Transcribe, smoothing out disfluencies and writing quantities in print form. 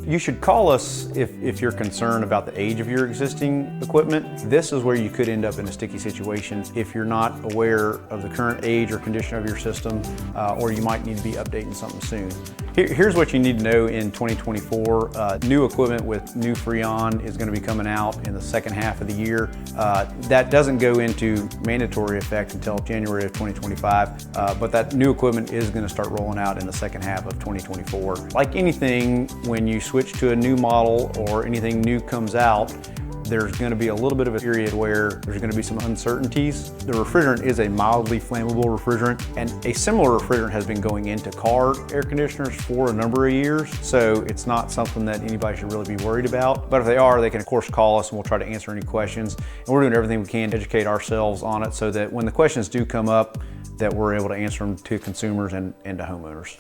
You should call us if you're concerned about the age of your existing equipment. This is where you could end up in a sticky situation if you're not aware of the current age or condition of your system, or you might need to be updating something soon. Here's what you need to know in 2024. New equipment with new freon is going to be coming out in the second half of the year. That doesn't go into mandatory effect until January of 2025, but that new equipment is going to start rolling out in the second half of 2024. Like anything, when you switch to a new model or anything new comes out, there's going to be a little bit of a period where there's going to be some uncertainties. The refrigerant is a mildly flammable refrigerant, and a similar refrigerant has been going into car air conditioners for a number of years, so it's not something that anybody should really be worried about. But if they are, they can of course call us and we'll try to answer any questions. And we're doing everything we can to educate ourselves on it so that when the questions do come up, that we're able to answer them to consumers and to homeowners.